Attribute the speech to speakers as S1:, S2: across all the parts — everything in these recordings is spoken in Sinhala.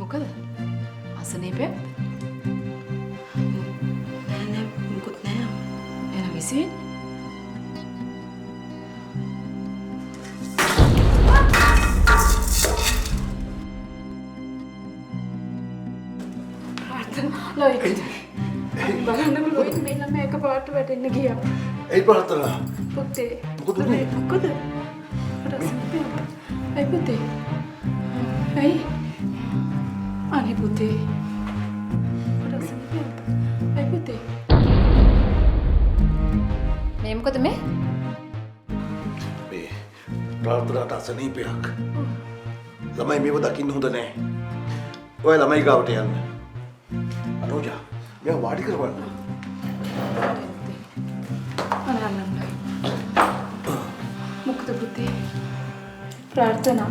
S1: මොකද? අසනීපයක්?
S2: නෑ මුකුත් නෑ.
S1: එන විසින් ලොයිද බලන්න ලොයිද මේ ළමයා එකපාරට වැටෙන්න ගියා.
S3: ඒ ප්‍රාර්ථනා
S1: පුතේ
S3: මොකද උනේ?
S1: මොකද? රසපිය. අයි පුතේ. අයි. අනේ පුතේ. රසපිය. අයි පුතේ. මේ මොකද මේ?
S3: මේ ප්‍රාර්ථනාට අසනීපයක්. ළමයි මේව දකින්න හොඳ නෑ. ඔය ළමයි ගාවට යන්න. අනෝජා මෙයා වාඩි කරවන්න.
S1: මොකද පුතේ? ප්‍රාර්ථනා.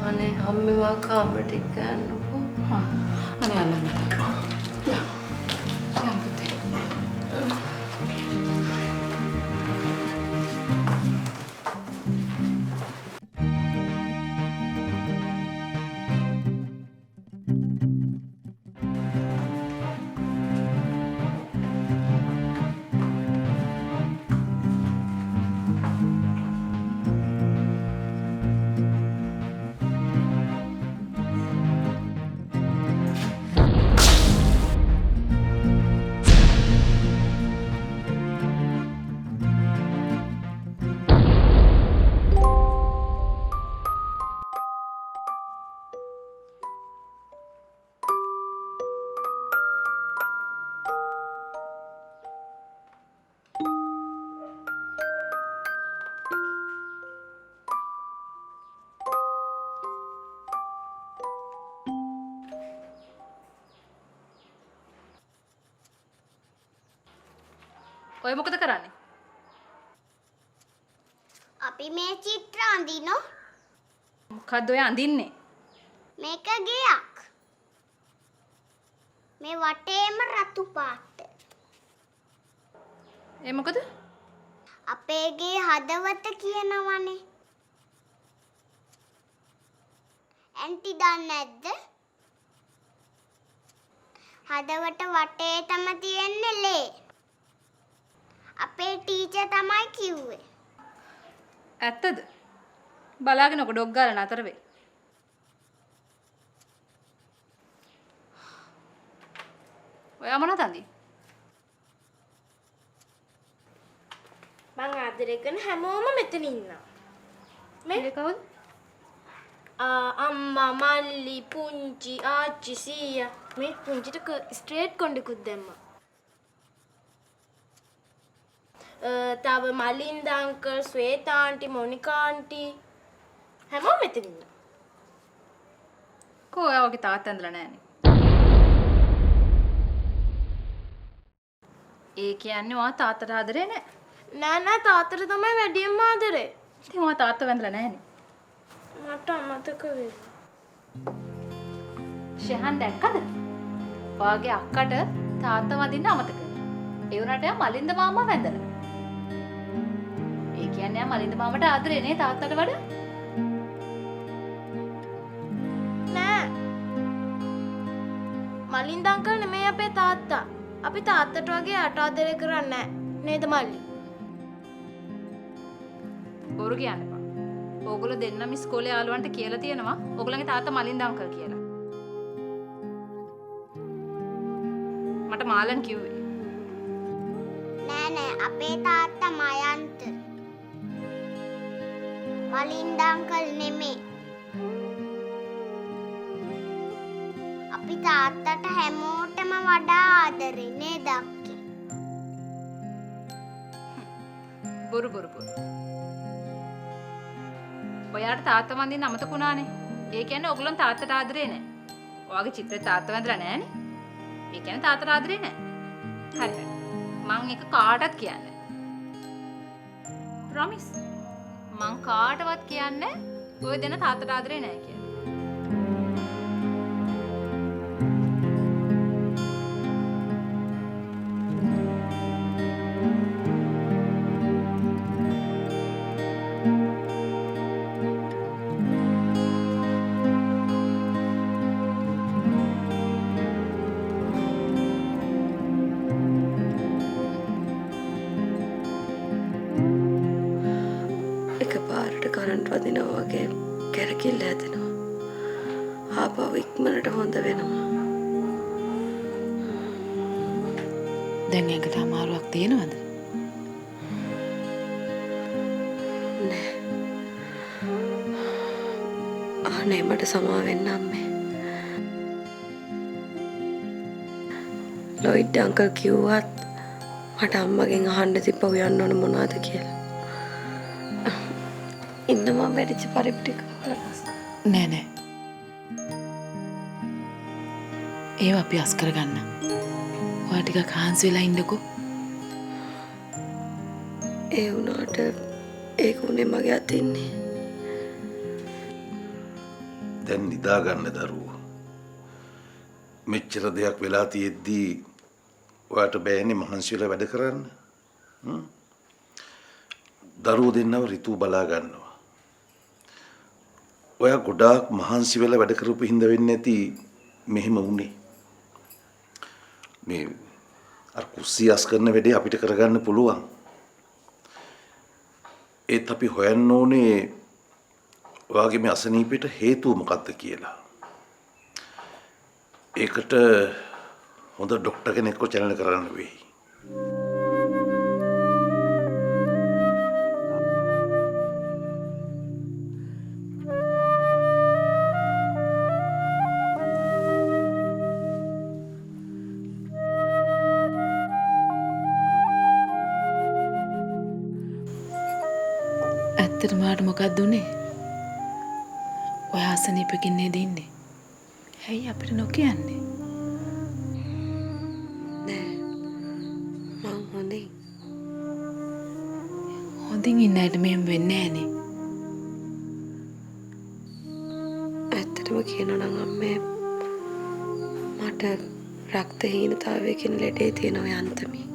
S2: අනේ අම්මවා කාමරට ගන්නකො.
S1: අනේ අල්ලන්න. යා. යා පුතේ.
S4: ඔය මොකද කරන්නේ?
S5: අපි මේ චිත්‍ර අඳිනෝ.
S4: මොකද්ද ඔය අඳින්නේ?
S5: මේක ගයක්. මේ වටේම රතු පාට.
S4: ඒ මොකද?
S5: අපේ ගේ හදවත කියනවනේ. ඇන්ටි දන්නේ නැද්ද? හදවත වටේටම තියෙන්නේ ලේ. අපේ ටීචර් තමයි කිව්වේ.
S4: ඇත්තද? බලාගෙන ඔක ඩොග් ගාලා නතර වෙයි. ඔයා මොනවද අඳින්නේ?
S6: මං ආදරේ කරන හැමෝම මෙතන ඉන්නවා.
S4: මේ කවුද?
S6: අම්මා මල්ලි පුංචි ආච්චි සීයා මේ පුංචිට ස්ට්‍රේට් කොණ්ඩෙකුත් දැම්මා. තව මලින්ද අංකල් ස්වේතා ආන්ටි මොනිකා ආන්ටි හැමෝම මෙතන ඉන්නවා.
S4: කෝ ඔයා වගේ තාත්තා ඇඳලා නැහනේ. ඒ කියන්නේ ඔයා තාත්තට ආදරේ නැහැ.
S6: නෑ තාත්තට තමයි වැඩියෙන්ම ආදරේ.
S4: ඉතින් ඔයා තාත්තව ඇඳලා නැහනේ.
S6: මට අමතක වෙයි.
S4: ෂෙහන් දැක්කද? ඔයාගේ අක්කට තාත්තා වදින්න අමතක කරා. ඒ වුණාට එයා මලින්ද මාමා වැඳලා. ඒ කියන්නේ එයා මලින්ද මාමට ආදරේ නේ තාත්තට වඩා?
S6: නෑ මලින්ද අංකල් නෙමෙයි අපේ තාත්තා. අපි තාත්තට වගේ යට ආදරේ කරන්නේ නෑ නේද මල්ලි?
S4: බොරු කියන්න එපා. ඕගොල්ලෝ දෙන්නම ඉස්කෝලේ යාළුවන්ට කියලා තියෙනවා ඕගොල්ලන්ගේ තාත්තා මලින්ද අංකල් කියලා. මට මාලන් කිව්වේ.
S5: නෑ අපේ තාත්තා මයන්ත. මලින්ද අංකල් නෙමේ. අපි තාත්තට හැමෝටම වඩා ආදරේ නේද අක්කේ?
S4: බොරු. ඔයාට තාත්තා වන්දින්න අමතක වුණානේ. ඒ කියන්නේ ඕගොල්ලන් තාත්තට ආදරේ නැහැ. ඔයාගේ චිත්‍රේ තාත්තා වැඳලා නැහනේ. ඒ කියන්නේ තාත්තට ආදරේ නැහැ. හරි. මං එක කාටවත් කියන්නේ නැහැ. ප්‍රොමිස්. මං කාටවත් කියන්නේ ඔය දෙන තාත්තට ආදරේ නැහැ කියලා.
S2: ආපහු ඉක්මනට හොඳ වෙනවා.
S1: දැන් ඇඟට අමාරුවක් තියෙනවද?
S2: නෑ. අනේ මට සමා වෙන්න අම්මේ. ලොයිඩ් අංකල් කිව්වත් මට අම්මගෙන් අහන්න තිබ්බ උයන්න ඕන මොනවද කියලා. ඉන්න මම වැඩිච පරිප්ටික
S1: නෑ නෑ. ඒව අපි අස් කරගන්න. ඔයා ටිකක් හාන්සි වෙලා ඉන්නකෝ.
S2: ඒ වුණාට ඒක උනේ මගේ අතින්නේ.
S3: දැන් නිදා ගන්න දරුවෝ. මෙච්චර දෙයක් වෙලා තියෙද්දී ඔයාට බෑනේ මහන්සි වෙලා වැඩ කරන්න. දරුවෝ දෙන්නව ඍතු බලා ගන්නවා. ඔයා ගොඩාක් මහන්සි වෙලා වැඩ කරපු හින්දා වෙන්නේ නැති මෙහෙම වුනේ. මේ අර කුස්සිය අස් කරන වැඩේ අපිට කරගන්න පුළුවන්. ඒත් අපි හොයන්න ඕනේ ඔයාගේ මේ අසනීපයට හේතුව මොකක්ද කියලා. ඒකට හොඳ ડોක්ටර් කෙනෙක්ව චැනල් කරන්න වෙයි.
S1: ඇත්තටම ඔයාට මොකක්ද උනේ? ඔයා අසනීපකින් නේද ඉන්නේ? ඇයි අපිට නොකියන්නේ?
S2: නෑ. මං හොඳින්.
S1: හොඳින් ඉන්න අයට මෙහෙම වෙන්නේ නෑනේ.
S2: ඇත්තටම කියනවා නම් අම්මේ මට රක්තහීනතාවයකින් ලෙඩේ තියෙනවා යන්තමේ.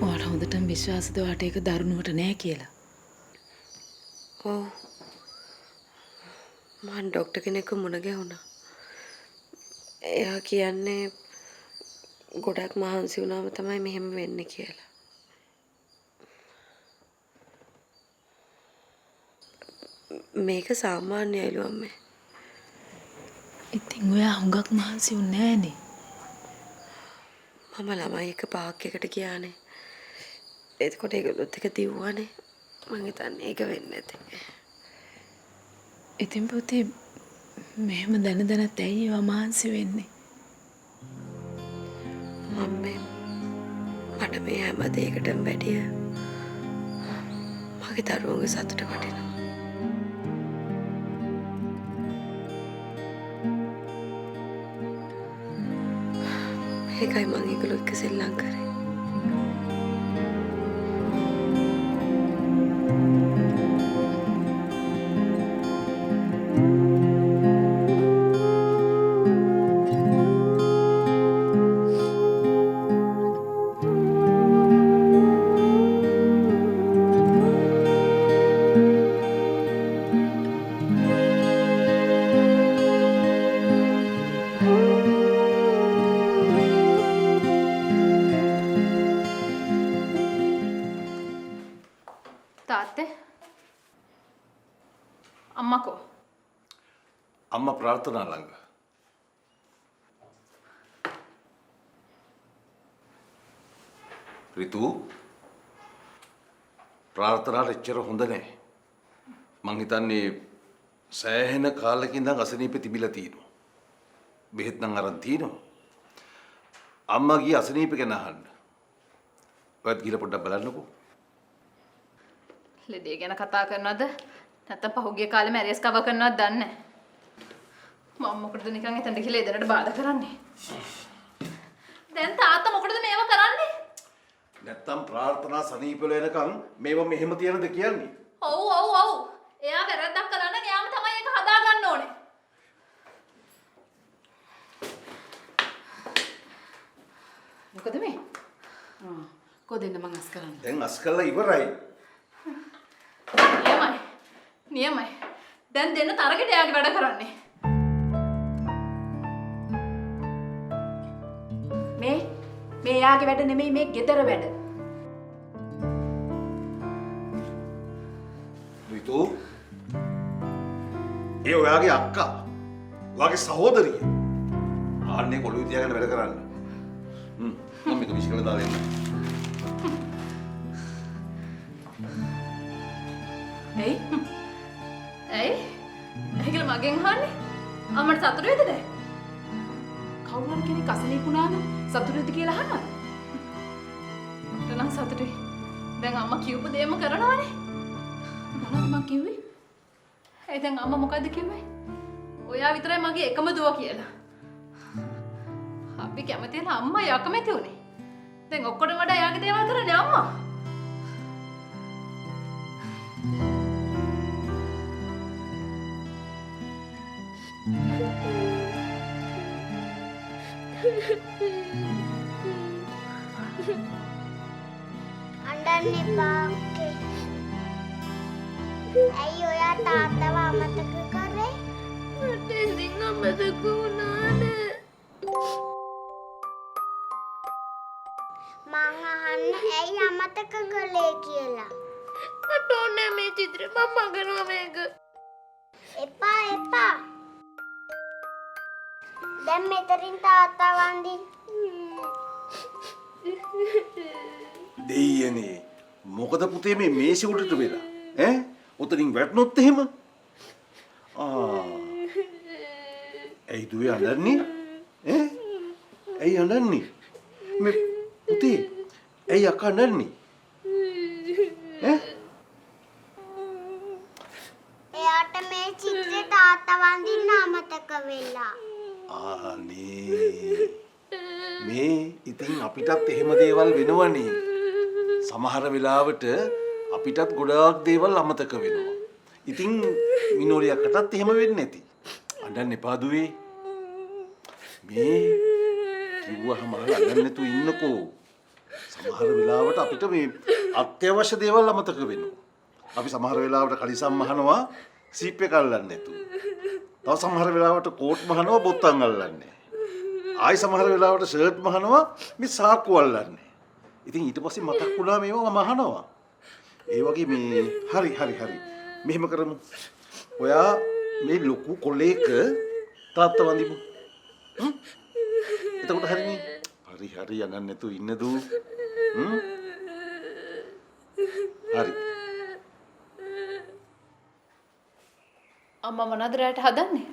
S1: ඔයාට හොඳටම විශ්වාසද ඔයාට ඒක දරුණුවට නෑ කියලා?
S2: ඔව්. මං ડોක්ටර් කෙනෙක්ව මුණ ගැහුණා. එයා කියන්නේ ගොඩක් මහන්සි වුණාම තමයි මෙහෙම වෙන්නේ කියලා. මේක සාමාන්‍යයිලු අම්මේ.
S1: ඉතින් ඔයා හුඟක් මහන්සි වුනේ නෑනේ.
S2: මම ළමයි එක පාක් එකට ගියානේ. එතකොට ඒගොල්ලොත් එක දිව්වානේ. මං හිතන්නේ ඒක වෙන්නේ නැති.
S1: ඉතින් පුතේ මෙහෙම දැන දැනත් ඇයි ඒවා මහන්සි වෙන්නේ?
S2: අම්මේ මට මේ හැම දෙයකටම වැඩිය මගේ දරුවන්ගේ සතුට වටිනවා. ඒකයි මං ඒගොල්ලෝ එක්ක සෙල්ලම් කරේ.
S4: තාත්තේ අම්මකෝ
S3: අම්මා ප්‍රාර්ථනා ළඟ. ඍතු ප්‍රාර්ථනාට එච්චර හොඳ නැහැ. මං හිතන්නේ සෑහෙන කාලෙකින් ඉඳන් අසනීපෙ තිබිලා තියෙනවා. බෙහෙත් නම් අරන් තියෙනවා. අම්මා ගිය අසනීප ගැන අහන්න. ඔයත් ගිහලා පොඩ්ඩක් බලන්නකෝ.
S4: ලෙඩේ ගැන කතා කරනවද? නැත්නම් පහුගිය කාලේ මැරියස් කව කරනවද දන්නේ නැහැ. මම මොකටද නිකන් එතනට ගිහලා එදෙනට බාධා කරන්නේ? දැන් තාත්තා මොකටද මේව කරන්නේ?
S3: නැත්තම් ප්‍රාර්ථනා සනීපල වෙනකන් මේව මෙහෙම තියනද කියන්නේ?
S4: ඔව්. එයා වැරද්දක් කළා නම් එයාම තමයි ඒක හදාගන්න ඕනේ.
S1: මොකද මේ? කොහෙන්ද මං අස් කරන්නේ?
S3: දැන් අස් කළා ඉවරයි.
S4: නියමයි. දැන් දෙන්න තරගෙට එයාගේ වැඩ කරන්නේ. මේ එයාගේ වැඩ නෙමෙයි මේ ගෙදර වැඩ.
S3: ඍතු ඒ ඔයාගේ අක්කා. ඔයාගේ සහෝදරිය. ආන්නේ කොළුවේ තියාගෙන වැඩ කරන්න. මම මේක විශ්කල දාලා එන්න.
S4: ඇයි? ඇයි? ඇයි කියලා මගෙන් අහන්නේ? අම්මට සතුටු වෙයිද දැන්?
S1: කවුරු හරි කෙනෙක් අසනීප වුණාම සතුටු වෙද කියලා අහනවා.
S4: මට නම් සතුටුයි. දැන් අම්මා කියපු දේම කරනවානේ.
S1: මොනවද මං කිව්වේ?
S4: ඒ දැන් අම්මා මොකද්ද කිව්වේ? ඔයා විතරයි මගේ එකම දුව කියලා. අපි කැමති වෙන අම්මා යකමැති උනේ. දැන් ඔක්කොටම වඩා යාගේ දේවල් කරන්නේ අම්මා.
S5: අඬන්න එපා අක්කේ. ඇයි ඔයා තාත්තව අමතක කරේ?
S6: මට ඉතින් අමතක වුණානේ.
S5: මං අහන්නේ ඇයි අමතක කළේ කියලා.
S6: මට ඕනේ මේ චිත්‍රේ මම මගනවා මේක.
S5: එපා එපා. දැන් මෙතරින් තාත්තා වන්දින්.
S3: දෙයියනේ මොකද පුතේ මේ මේසෙ උඩට වෙලා ඈ උතනින් වැටුනොත් එහෙම ඇයි දුවේ අඬන්නේ ඈ ඇයි අඬන්නේ මේ පුතේ ඇයි අක්කා අඬන්නේ ඈ
S5: එයාට මේ චිත්‍රේ තාත්තා වන්දින්න අමතක වෙලා.
S3: ආනේ මේ ඉතින් අපිටත් එහෙම දේවල් වෙනවනේ. සමහර වෙලාවට අපිටත් ගොඩාක් දේවල් අමතක වෙනවා. ඉතින් මිනෝරියකටත් එහෙම වෙන්නේ නැති. අඬන්න එපා දුවේ. මේ කිව්වහම අඬන්න නැතුව ඉන්නකෝ. සමහර වෙලාවට අපිට මේ අත්‍යවශ්‍ය දේවල් අමතක වෙනවා. අපි සමහර වෙලාවට කලිසම් මහනවා සීප් එක අල්ලන්නේ නැතුව. තව සමහර වෙලාවට කෝට් මහනවා බොත්තම් අල්ලන්නේ. ආයි සමහර වෙලාවට ෂර්ට් මහනවා මේ සාක්කුව අල්ලන්නේ. ඉතින් ඊට පස්සේ මතක් වුණා මේවා මම අහනවා. ඒ වගේ මේ හරි. මෙහෙම කරමු. ඔයා මේ ලොකු කොලේක තාත්තා වඳිමු. එතකොට හරිනේ. හරි යන්න නැතු ඉන්න දූ. හරි.
S4: අම්මා මොනවද රැට හදන්නේ?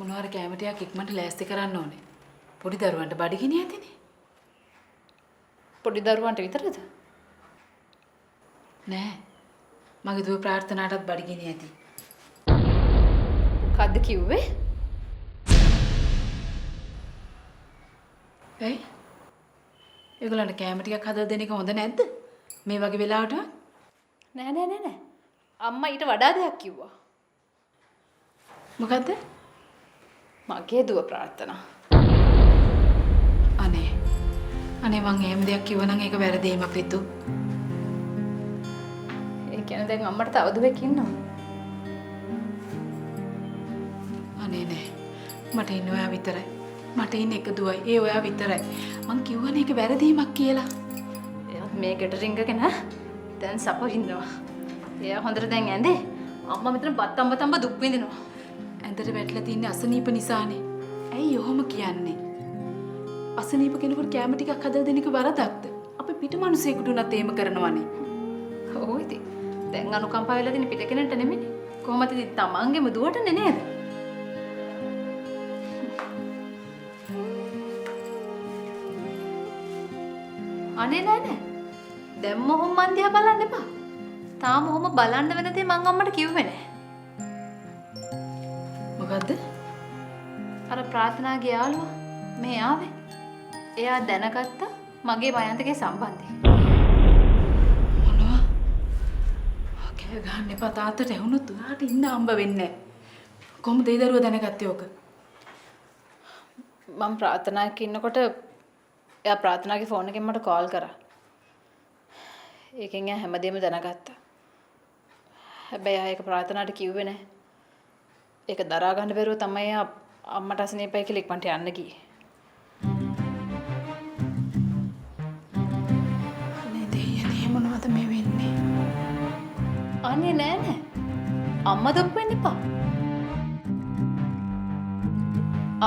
S1: මොනවාර කැම ටිකක් ඉක්මනට ලෑස්ති කරන්න ඕනේ. පොඩි දරුවන්ට බඩගිනි ඇතිනේ.
S4: පොඩි දරුවන්ට විතරද?
S1: නෑ. මගේ දුව ප්‍රාර්ථනාටත් බඩගිනි ඇති.
S4: කද්ද කිව්වේ?
S1: ඇයි? ඒගොල්ලන්ට කැම ටිකක් හදලා දෙන එක හොඳ නැද්ද? මේ වගේ වෙලාවට?
S4: නෑ. අම්මා ඊට වඩා දෙයක් කිව්වා.
S1: මොකද්ද?
S4: මගේ දුව ප්‍රාර්ථනා.
S1: අනේ මං එහෙම දෙයක් කිව්වනම් ඒක වැරදීමක් රිතු.
S4: ඒ කියන්නේ දැන් අම්මට තව දුවෙක් ඉන්නවා.
S1: අනේ නෑ. මට ඉන්න ඔයා විතරයි. මට ඉන්න එක දුවයි. ඒ ඔයා විතරයි. මං කිව්වනේ ඒක වැරදීමක් කියලා.
S4: එයාත් මේ ගෙටරින්ගගෙන දැන් සප ඉන්නවා. එයා හොඳට දැන් ඇඳේ. අම්මා මෙතන බත්තම්බ දුක් විඳිනවා.
S1: ඇඳට වැටලා තින්නේ අසනීප නිසානේ. ඇයි ඔහොම කියන්නේ? අසනීප කෙනෙකුට කැම ටිකක් හදලා දෙන එක වරදක්ද? අපි පිට මිනිසෙකුට උනත් එහෙම කරනවනේ.
S4: ඔව් ඉතින්. දැන් අනුකම්පාව වෙලා තියෙන පිට කෙනෙක්ට නෙමෙයි. කොහොමද ඉතින් තමන්ගේම දුවටනේ නේද? අනේ නෑ. දැන් මොහොම මන් දිහා බලන්න එපා. තාම ඔහොම බලන්න වෙන දේ මං අම්මට කිව්වේ නෑ.
S1: මොකද්ද?
S4: අර ප්‍රාර්ථනාගේ යාළුවා මේ ආවේ. එයා දැනගත්තා මගේ මයන්තගේ සම්බන්ධය.
S1: මොනවා? කෑ ගහන්න එපා තාත්තට ඇහුනොත් උනාට ඉන්න හම්බ වෙන්නේ නැහැ. කොහොමද ඒ දරුවා දැනගත්තේ ඕක?
S4: මම ප්‍රාර්ථනාවක ඉන්නකොට එයා ප්‍රාර්ථනාගේ ෆෝන් එකෙන් මට කෝල් කරා. ඒකෙන් එයා හැමදේම දැනගත්තා. හැබැයි ආ ඒක ප්‍රාර්ථනාවට කිව්වේ නැහැ. ඒක දරා ගන්න බැරුව තමයි එයා අම්මට අසනීපයි කියලා ඉක්මනට යන්න ගියේ.
S1: අනේ දෙයියනේ මොනවද මේ වෙන්නේ? අනේ නෑ නෑ. අම්මා දුක් වෙන්න එපා.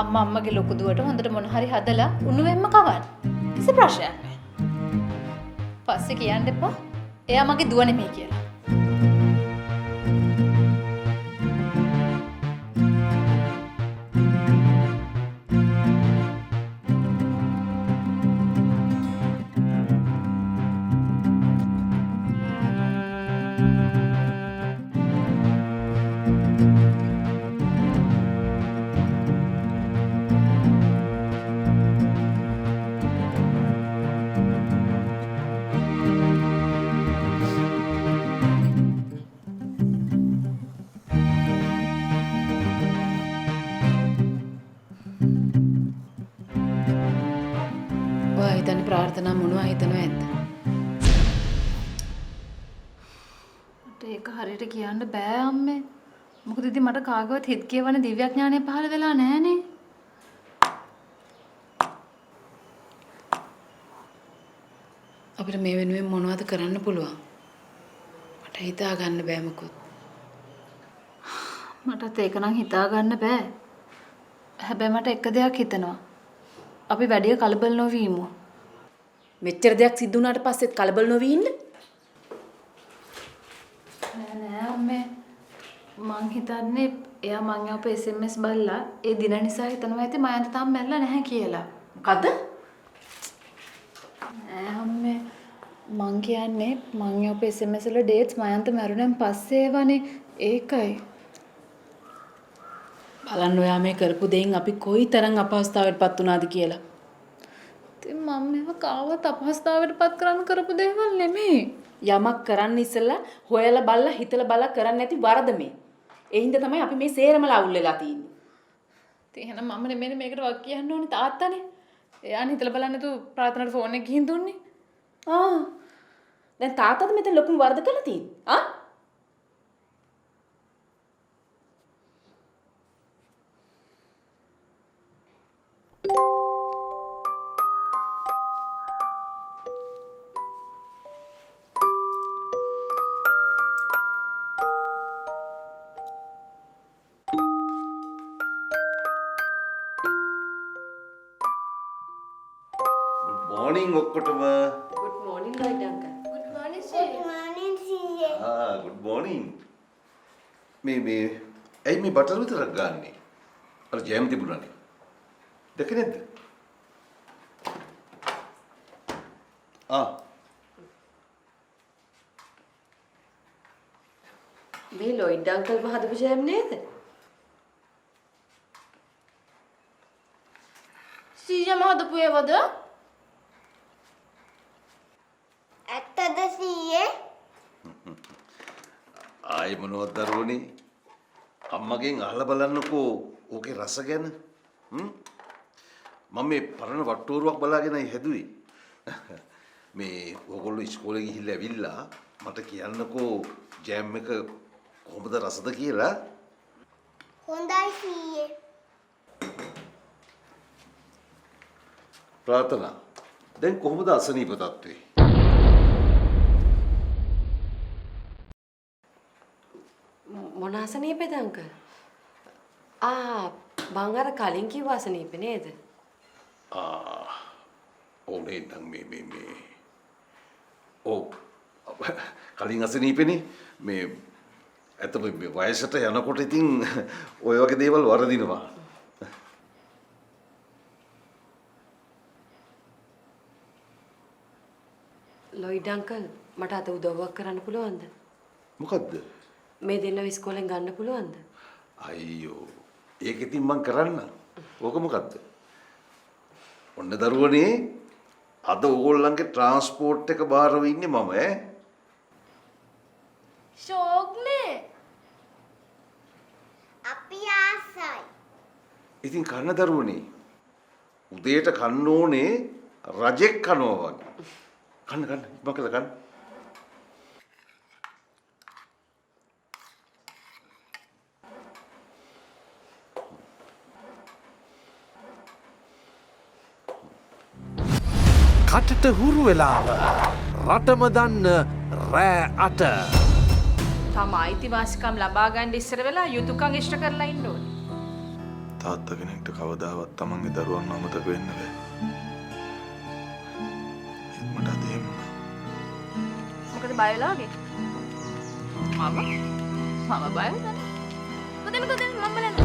S1: අම්මගේ ලොකු දුවට හොඳට මොන හරි හදලා උණුවෙන්ම කවන්න. කිසි ප්‍රශ්නයක් නෑ. පස්සේ කියන්න එපා. එයා මගේ දුව නෙමෙයි කියලා. ඔයා හිතන්නේ ප්‍රාර්ථනා මොනවා හිතනවා ඇද්ද? මට ඒක හරියට කියන්න බෑ අම්මේ. මොකද ඉතින් මට කාගවත් හිත කියවන දිව්‍යඥානය පහළ වෙලා නැහනේ. අපිට මේ වෙනුවෙන් මොනවද කරන්න පුළුවන්? මට හිතා ගන්න බෑ මොකොත්. මටත් ඒක නම් හිතා ගන්න බෑ. හැබැයි මට එක දෙයක් හිතෙනවා. අපි වැඩි කලබල නොවීමු.
S7: මෙච්චර දෙයක් සිද්ධ වුණාට පස්සෙත් කලබල නොවී ඉන්න.
S1: නෑ අම්මේ. මං හිතන්නේ එයා මං යවපු SMS බලලා ඒ දින නිසා හිතනවා ඇති මයන්ත තාම මැරලා නැහැ කියලා.
S7: මොකද?
S1: නෑ අම්මේ. මං කියන්නේ මං යවපු SMS වල ඩේට්ස් මයන්ත මැරුණෙන් පස්සේ වනේ. ඒකයි.
S7: බලන්න ඔයා මේ කරපු දෙයින් අපි කොයි තරම් අපහසුතාවයටපත් වුණාද කියලා.
S1: ඉතින් මම මේව කාවත් අපහසුතාවයටපත් කරන්න කරපු දේවල් නෙමෙයි.
S7: යමක් කරන්න ඉස්සෙල්ලා හොයලා බලලා හිතලා බලලා කරන්න නැති වරද මේ. ඒ හින්දා තමයි අපි මේ සේරම ලවුල් වෙලා තියෙන්නේ.
S1: ඉතින් එහෙනම් මම නෙමෙයි මේකට වක් කියන්න ඕනේ තාත්තනේ. එයානේ හිතලා බලන්න තු ප්‍රාර්ථනාට ෆෝන් එක ගිහින් දුන්නේ.
S7: දැන් තාත්තද මෙතන ලොකුම වරද කළා තියෙන්නේ.
S3: මෝර්නිං ඔක්කොටම.
S2: good morning Lloyd uncle.
S6: Good morning,
S5: Good
S6: Sia.
S5: morning, සීයේ.
S3: good morning. මේ ඇයි මේ බටර් විතරක් ගන්නෙ? අර ජෑම් තිබුණානේ. දැකේ නැද්ද?
S2: මේ Lloyd uncle හදපු ජෑම් නේද?
S6: Sia මහදපු ඒවද?
S5: ඇත්තද සීයේ?
S3: ආයි මොනවද දරුවනේ? අම්මගෙන් අහලා බලන්නකෝ ඕකේ රස ගැන. මම මේ පරණ වට්ටෝරුවක් බලාගෙනයි හැදුවේ. මේ ඕගොල්ලෝ ඉස්කෝලේ ගිහිල්ලා ඇවිල්ලා මට කියන්නකෝ ජෑම් එක කොහොමද රසද කියලා.
S5: හොඳයි සීයේ.
S3: ප්‍රාර්ථනා දැන් කොහොමද අසනීප තත්ත්වේ?
S2: මොන අසනීපෙද uncle? මං අර කලින් කිව්ව අසනීපේ නේද?
S3: ඕනේ නම් මේ කලින් අසනීපෙනේ මේ ඇත්තම මේ වයසට යනකොට ඉතින් ඔය වගේ දේවල් වරදිනවා.
S2: Lloyd uncle මට අද උදව්වක් කරන්න පුළුවන්ද?
S3: මොකද්ද?
S2: මේ දෙන්නව ඉස්කෝලෙන් ගන්න පුළුවන්ද?
S3: අයියෝ ඒක ඉතින් මං කරන්න. ඕක මොකද්ද? ඔන්න දරුවනේ අද ඕගොල්ලන්ගේ ට්‍රාන්ස්පෝර්ට් එක බාරව ඉන්නේ මම ඈ.
S6: ෂෝක්නේ.
S5: අපි ආසයි.
S3: ඉතින් කන්න දරුවනේ උදේට කන්න ඕනේ රජෙක් කනවා වගේ. කන්න මොකද කන්න?
S8: කටට හුරු වෙලාව රටම දන්න රෑ 8
S4: තම අයිතිවාසිකම් ලබා ගන්න ඉස්සර වෙලා යුතුයකම් ඉෂ්ට කරලා ඉන්න ඕනේ.
S8: තාත්තා කෙනෙක්ට කවදාවත් තමන්ගේ දරුවන් අමතක වෙන්න බෑ. ඒත් මට අද එහෙම වුණා.
S4: මොකද බය වෙලා වගේ? මම බය වෙලා. මොකද මම බලන්න.